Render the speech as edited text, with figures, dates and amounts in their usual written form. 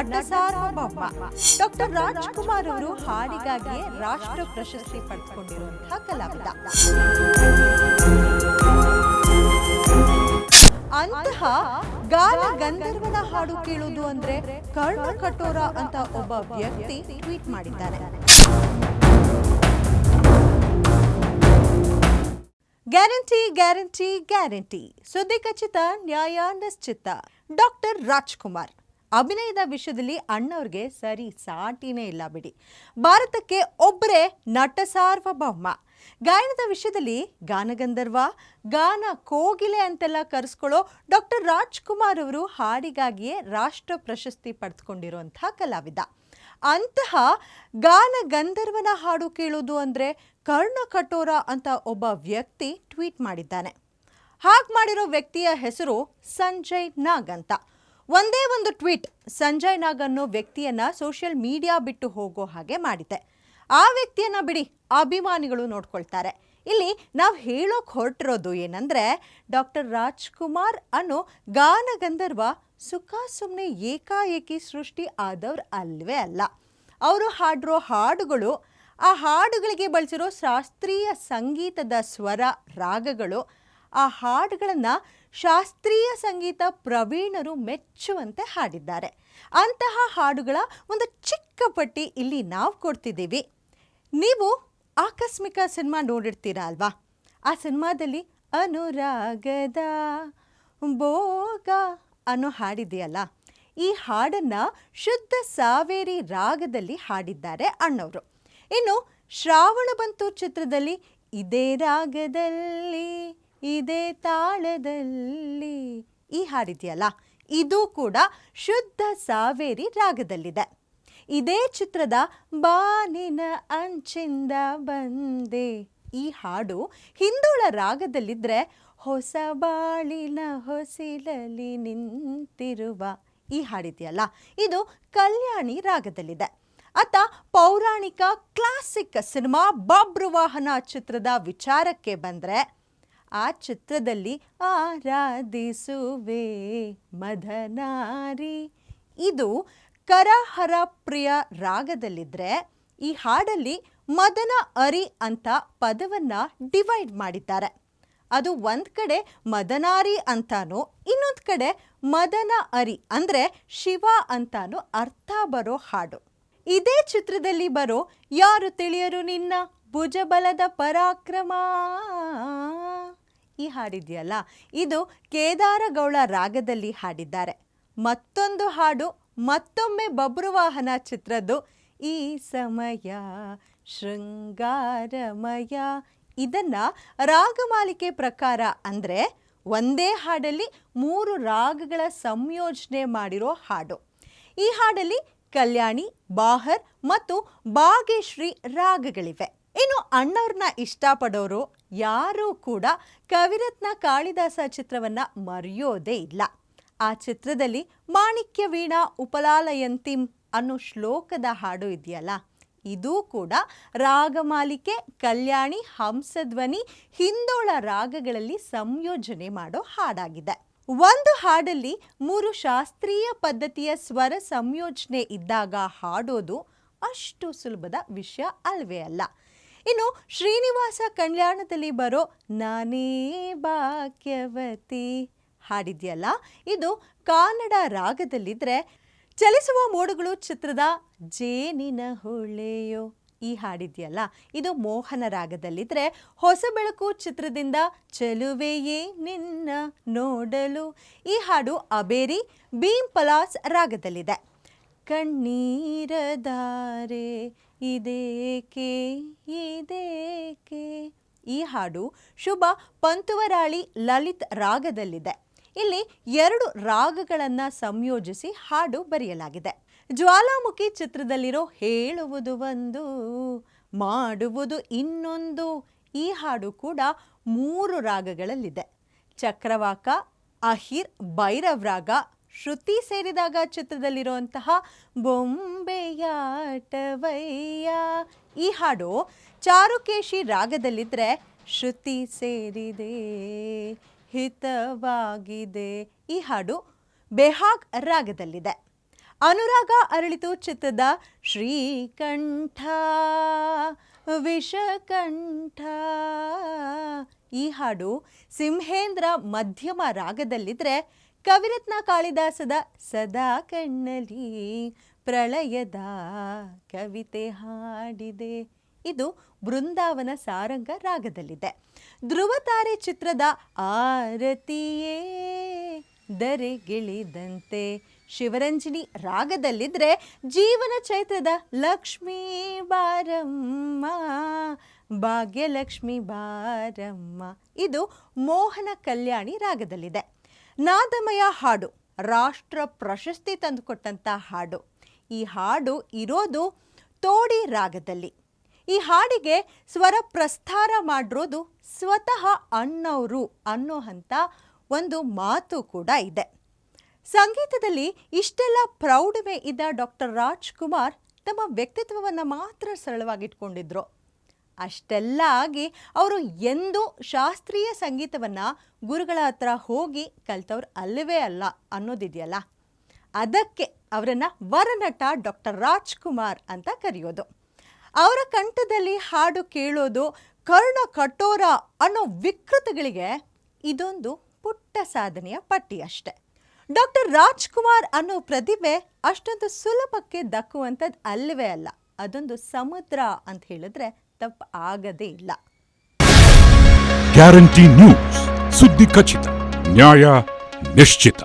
ನಟ ಸಾರ್ವಭೌಮ ಡಾಕ್ಟರ್ ರಾಜ್ಕುಮಾರ್ ಅವರು ಹಾಡಿಗಾಗಿ ರಾಷ್ಟ್ರ ಪ್ರಶಸ್ತಿ ಪಡೆದುಕೊಂಡಿರುವಂತಹ ಕಲಾವಿದ. ಅಂತಹ ಗಾನ ಗಂಧರ್ವನ ಹಾಡು ಕೇಳುವುದು ಅಂದ್ರೆ ಕರ್ಣ ಕಠೋರ ಅಂತ ಒಬ್ಬ ವ್ಯಕ್ತಿ ಟ್ವೀಟ್ ಮಾಡಿದ್ದಾರೆ. ಗ್ಯಾರಂಟಿ ಗ್ಯಾರಂಟಿ ಗ್ಯಾರಂಟಿ, ಸುದ್ದಿ ಖಚಿತ, ನ್ಯಾಯ ನಿಶ್ಚಿತ. ಡಾಕ್ಟರ್ ರಾಜ್ಕುಮಾರ್ ಅಭಿನಯದ ವಿಷಯದಲ್ಲಿ ಅಣ್ಣವ್ರಿಗೆ ಸರಿ ಸಾಟಿನೇ ಇಲ್ಲ ಬಿಡಿ. ಭಾರತಕ್ಕೆ ಒಬ್ಬರೇ ನಟ ಸಾರ್ವಭೌಮ. ಗಾಯನದ ವಿಷಯದಲ್ಲಿ ಗಾನಗಂಧರ್ವ, ಗಾನ ಕೋಗಿಲೆ ಅಂತೆಲ್ಲ ಕರೆಸ್ಕೊಳ್ಳೋ ಡಾಕ್ಟರ್ ರಾಜ್ಕುಮಾರ್ ಅವರು ಹಾಡಿಗಾಗಿಯೇ ರಾಷ್ಟ್ರ ಪ್ರಶಸ್ತಿ ಪಡೆದುಕೊಂಡಿರುವಂತಹ ಕಲಾವಿದ. ಅಂತಹ ಗಾನ ಗಂಧರ್ವನ ಹಾಡು ಕೇಳೋದು ಅಂದರೆ ಕರ್ಣ ಕಠೋರ ಅಂತ ಒಬ್ಬ ವ್ಯಕ್ತಿ ಟ್ವೀಟ್ ಮಾಡಿದ್ದಾನೆ. ಹಾಗೆ ಮಾಡಿರೋ ವ್ಯಕ್ತಿಯ ಹೆಸರು ಸಂಜಯ್ ನಾಗ್ ಅಂತ. ಒಂದೇ ಒಂದು ಟ್ವೀಟ್ ಸಂಜಯ್ ನಾಗ್ ಅನ್ನೋ ವ್ಯಕ್ತಿಯನ್ನ ಸೋಷಿಯಲ್ ಮೀಡಿಯಾ ಬಿಟ್ಟು ಹೋಗೋ ಹಾಗೆ ಮಾಡಿದೆ. ಆ ವ್ಯಕ್ತಿಯನ್ನ ಬಿಡಿ, ಅಭಿಮಾನಿಗಳು ನೋಡ್ಕೊಳ್ತಾರೆ. ಇಲ್ಲಿ ನಾವು ಹೇಳೋಕೆ ಹೊರಟಿರೋದು ಏನಂದ್ರೆ, ಡಾಕ್ಟರ್ ರಾಜ್ಕುಮಾರ್ ಅನ್ನೋ ಗಾನ ಗಂಧರ್ವ ಸುಖ ಸುಮ್ಮನೆ ಏಕಾಏಕಿ ಸೃಷ್ಟಿ ಆದವ್ರು ಅಲ್ವೇ ಅಲ್ಲ. ಅವರು ಹಾಡಿರೋ ಹಾಡುಗಳು, ಆ ಹಾಡುಗಳಿಗೆ ಬಳಸಿರೋ ಶಾಸ್ತ್ರೀಯ ಸಂಗೀತದ ಸ್ವರ, ರಾಗಗಳು, ಆ ಹಾಡುಗಳನ್ನು ಶಾಸ್ತ್ರೀಯ ಸಂಗೀತ ಪ್ರವೀಣರು ಮೆಚ್ಚುವಂತೆ ಹಾಡಿದ್ದಾರೆ. ಅಂತಹ ಹಾಡುಗಳ ಒಂದು ಚಿಕ್ಕ ಪಟ್ಟಿ ಇಲ್ಲಿ ನಾವು ಕೊಡ್ತಿದ್ದೀವಿ. ನೀವು ಆಕಸ್ಮಿಕ ಸಿನಿಮಾ ನೋಡಿರ್ತೀರ ಅಲ್ವಾ? ಆ ಸಿನಿಮಾದಲ್ಲಿ ಅನುರಾಗದ ಭೋಗ ಅನ್ನೋ ಹಾಡಿದೆಯಲ್ಲ, ಈ ಹಾಡನ್ನು ಶುದ್ಧ ಸಾವೇರಿ ರಾಗದಲ್ಲಿ ಹಾಡಿದ್ದಾರೆ ಅಣ್ಣವರು. ಇನ್ನು ಶ್ರಾವಣ ಬಂತು ಚಿತ್ರದಲ್ಲಿ ಇದೇ ರಾಗದಲ್ಲಿ ಇದೇ ತಾಳದಲ್ಲಿ ಈ ಹಾಡಿದೆಯಲ್ಲ, ಇದು ಕೂಡ ಶುದ್ಧ ಸಾವೇರಿ ರಾಗದಲ್ಲಿದೆ. ಇದೇ ಚಿತ್ರದ ಬಾನಿನ ಅಂಚಿಂದ ಬಂದೆ ಈ ಹಾಡು ಹಿಂದೋಳ ರಾಗದಲ್ಲಿದ್ದರೆ, ಹೊಸ ಬಾಳಿನ ಹೊಸಿಲಲ್ಲಿ ನಿಂತಿರುವ ಈ ಹಾಡಿದೆಯಲ್ಲ, ಇದು ಕಲ್ಯಾಣಿ ರಾಗದಲ್ಲಿದೆ. ಅತ್ತ ಪೌರಾಣಿಕ ಕ್ಲಾಸಿಕ್ ಸಿನಿಮಾ ಬಬ್ರುವಾಹನ ಚಿತ್ರದ ವಿಚಾರಕ್ಕೆ ಬಂದರೆ, ಆ ಚಿತ್ರದಲ್ಲಿ ಆರಾಧಿಸುವೆ ಮದನಾರಿ ಇದು ಕರಹರ ಪ್ರಿಯ ರಾಗದಲ್ಲಿದ್ದರೆ, ಈ ಹಾಡಲ್ಲಿ ಮದನ ಅರಿ ಅಂತ ಪದವನ್ನು ಡಿವೈಡ್ ಮಾಡಿದ್ದಾರೆ. ಅದು ಒಂದು ಕಡೆ ಮದನಾರಿ ಅಂತಾನೋ, ಇನ್ನೊಂದು ಕಡೆ ಮದನ ಅರಿ ಅಂದರೆ ಶಿವ ಅಂತಾನೋ ಅರ್ಥ ಬರೋ ಹಾಡು. ಇದೇ ಚಿತ್ರದಲ್ಲಿ ಬರೋ ಯಾರು ತಿಳಿಯರು ನಿನ್ನ ಭುಜಬಲದ ಪರಾಕ್ರಮ ಈ ಹಾಡಿದೆಯಲ್ಲ, ಇದು ಕೇದಾರಗೌಳ ರಾಗದಲ್ಲಿ ಹಾಡಿದ್ದಾರೆ. ಮತ್ತೊಂದು ಹಾಡು ಮತ್ತೊಮ್ಮೆ ಬಬ್ರುವಾಹನ ಚಿತ್ರದ್ದು ಈ ಸಮಯ ಶೃಂಗಾರಮಯ. ಇದನ್ನು ರಾಗಮಾಲಿಕೆ ಪ್ರಕಾರ ಅಂದರೆ ಒಂದೇ ಹಾಡಲ್ಲಿ 3 ರಾಗಗಳ ಸಂಯೋಜನೆ ಮಾಡಿರೋ ಹಾಡು. ಈ ಹಾಡಲ್ಲಿ ಕಲ್ಯಾಣಿ, ಬಾಹರ್ ಮತ್ತು ಬಾಗೇಶ್ರೀ ರಾಗಗಳಿವೆ. ಇನ್ನು ಅಣ್ಣವ್ರನ್ನ ಇಷ್ಟಪಡೋರು ಯಾರೂ ಕೂಡ ಕವಿರತ್ನ ಕಾಳಿದಾಸ ಚಿತ್ರವನ್ನು ಮರೆಯೋದೇ ಇಲ್ಲ. ಆ ಚಿತ್ರದಲ್ಲಿ ಮಾಣಿಕ್ಯ ವೀಣಾ ಉಪಲಾಲಯಂತಿಂ ಅನ್ನೋ ಶ್ಲೋಕದ ಹಾಡು ಇದೆಯಲ್ಲ, ಇದೂ ಕೂಡ ರಾಗಮಾಲಿಕೆ ಕಲ್ಯಾಣಿ, ಹಂಸಧ್ವನಿ, ಹಿಂದೋಳ ರಾಗಗಳಲ್ಲಿ ಸಂಯೋಜನೆ ಮಾಡೋ ಹಾಡಾಗಿದೆ. ಒಂದು ಹಾಡಲ್ಲಿ 3 ಶಾಸ್ತ್ರೀಯ ಪದ್ಧತಿಯ ಸ್ವರ ಸಂಯೋಜನೆ ಇದ್ದಾಗ ಹಾಡೋದು ಅಷ್ಟು ಸುಲಭದ ವಿಷಯ ಅಲ್ವೇ ಅಲ್ಲ. ಇನ್ನು ಶ್ರೀನಿವಾಸ ಕಲ್ಯಾಣದಲ್ಲಿ ಬರೋ ನಾನೇ ಭಾಗ್ಯವತಿ ಹಾಡಿದೆಯಲ್ಲ, ಇದು ಕನ್ನಡ ರಾಗದಲ್ಲಿದ್ದರೆ, ಚಲಿಸುವ ಮೋಡಗಳು ಚಿತ್ರದ ಜೇನಿನ ಹೊಳೆಯೋ ಈ ಹಾಡಿದೆಯಲ್ಲ, ಇದು ಮೋಹನ ರಾಗದಲ್ಲಿದ್ದರೆ, ಹೊಸ ಬೆಳಕು ಚಿತ್ರದಿಂದ ಚೆಲುವೆಯೇ ನಿನ್ನ ನೋಡಲು ಈ ಹಾಡು ಅಬೇರಿ ಭೀಮ್ ಪಲಾಸ್ ರಾಗದಲ್ಲಿದೆ. ಕಣ್ಣೀರಧಾರೆ ಇದೇಕೆ ಇದೇಕೆ ಈ ಹಾಡು ಶುಭ ಪಂತುವರಾಳಿ ಲಲಿತ್ ರಾಗದಲ್ಲಿದೆ. ಇಲ್ಲಿ 2 ರಾಗಗಳನ್ನು ಸಂಯೋಜಿಸಿ ಹಾಡು ಬರೆಯಲಾಗಿದೆ. ಜ್ವಾಲಾಮುಖಿ ಚಿತ್ರದಲ್ಲಿರೋ ಹೇಳುವುದು ಒಂದು ಮಾಡುವುದು ಇನ್ನೊಂದು ಈ ಹಾಡು ಕೂಡ 3 ರಾಗಗಳಲ್ಲಿದೆ. ಚಕ್ರವಾಕ, ಅಹಿರ್, ಭೈರವ್ ರಾಗ, ಶ್ರುತಿ ಸೇರಿದಾಗ ಚಿತ್ರದಲ್ಲಿರುವಂತಹ ಬೊಂಬೆಯಾಟವಯ್ಯ ಈ ಹಾಡು ಚಾರುಕೇಶಿ ರಾಗದಲ್ಲಿದ್ದರೆ, ಶ್ರುತಿ ಸೇರಿದೆ ಹಿತವಾಗಿದೆ ಈ ಹಾಡು ಬೆಹಾಗ್ ರಾಗದಲ್ಲಿದೆ. ಅನುರಾಗ ಅರಳಿತು ಚಿತ್ರದ ಶ್ರೀಕಂಠ ವಿಷಕಂಠ. ಈ ಹಾಡು ಸಿಂಹೇಂದ್ರ ಮಧ್ಯಮ ರಾಗದಲ್ಲಿದ್ದರೆ, ಕವಿರತ್ನ ಕಾಳಿದಾಸದ ಸದಾ ಕಣ್ಣಲ್ಲಿ ಪ್ರಳಯದ ಕವಿತೆ ಹಾಡಿದೆ ಇದು ಬೃಂದಾವನ ಸಾರಂಗ ರಾಗದಲ್ಲಿದೆ. ಧ್ರುವತಾರೆ ಚಿತ್ರದ ಆರತಿಯೇ ದರೆಗಿಳಿದಂತೆ ಶಿವರಂಜನಿ ರಾಗದಲ್ಲಿದ್ದರೆ, ಜೀವನ ಚೈತ್ರದ ಲಕ್ಷ್ಮೀ ಬಾರಮ್ಮ ಭಾಗ್ಯಲಕ್ಷ್ಮಿ ಬಾರಮ್ಮ ಇದು ಮೋಹನ ಕಲ್ಯಾಣಿ ರಾಗದಲ್ಲಿದೆ. ನಾದಮಯ ಹಾಡು, ರಾಷ್ಟ್ರ ಪ್ರಶಸ್ತಿ ತಂದುಕೊಟ್ಟಂಥ ಹಾಡು. ಈ ಹಾಡು ಇರೋದು ತೋಡಿ ರಾಗದಲ್ಲಿ. ಈ ಹಾಡಿಗೆ ಸ್ವರ ಪ್ರಸ್ತಾರ ಮಾಡಿರೋದು ಸ್ವತಃ ಅಣ್ಣವರು ಅನ್ನೋ ಅಂಥ ಒಂದು ಮಾತು ಕೂಡ ಇದೆ. ಸಂಗೀತದಲ್ಲಿ ಇಷ್ಟೆಲ್ಲ ಪ್ರೌಢಮೆ ಇದ್ದ ಡಾಕ್ಟರ್ ರಾಜ್ಕುಮಾರ್ ತಮ್ಮ ವ್ಯಕ್ತಿತ್ವವನ್ನು ಮಾತ್ರ ಸರಳವಾಗಿಟ್ಕೊಂಡಿದ್ರು. ಅಷ್ಟೆಲ್ಲ ಆಗಿ ಅವರು ಎಂದೂ ಶಾಸ್ತ್ರೀಯ ಸಂಗೀತವನ್ನು ಗುರುಗಳ ಹತ್ರ ಹೋಗಿ ಕಲ್ತವ್ರು ಅಲ್ಲವೇ ಅಲ್ಲ ಅನ್ನೋದಿದೆಯಲ್ಲ, ಅದಕ್ಕೆ ಅವರನ್ನು ವರನಟ ಡಾಕ್ಟರ್ ರಾಜ್ಕುಮಾರ್ ಅಂತ ಕರೆಯೋದು. ಅವರ ಕಂಠದಲ್ಲಿ ಹಾಡು ಕೇಳೋದು ಕರ್ಣ ಕಠೋರ ಅನ್ನೋ ವಿಕೃತಗಳಿಗೆ ಇದೊಂದು ಪುಟ್ಟ ಸಾಧನೆಯ ಪಟ್ಟಿ ಅಷ್ಟೆ. ಡಾಕ್ಟರ್ ರಾಜ್ಕುಮಾರ್ ಅನ್ನೋ ಪ್ರತಿಭೆ ಅಷ್ಟೊಂದು ಸುಲಭಕ್ಕೆ ದಕ್ಕುವಂಥದ್ದು ಅಲ್ಲವೇ ಅಲ್ಲ. ಅದೊಂದು ಸಮುದ್ರ ಅಂತ ಹೇಳಿದ್ರೆ ತಪ್ಪು ಆಗದೇ ಇಲ್ಲ. ಗ್ಯಾರಂಟಿ ನ್ಯೂಸ್, ಸುದ್ದಿ ಖಚಿತ, ನ್ಯಾಯ ನಿಶ್ಚಿತ.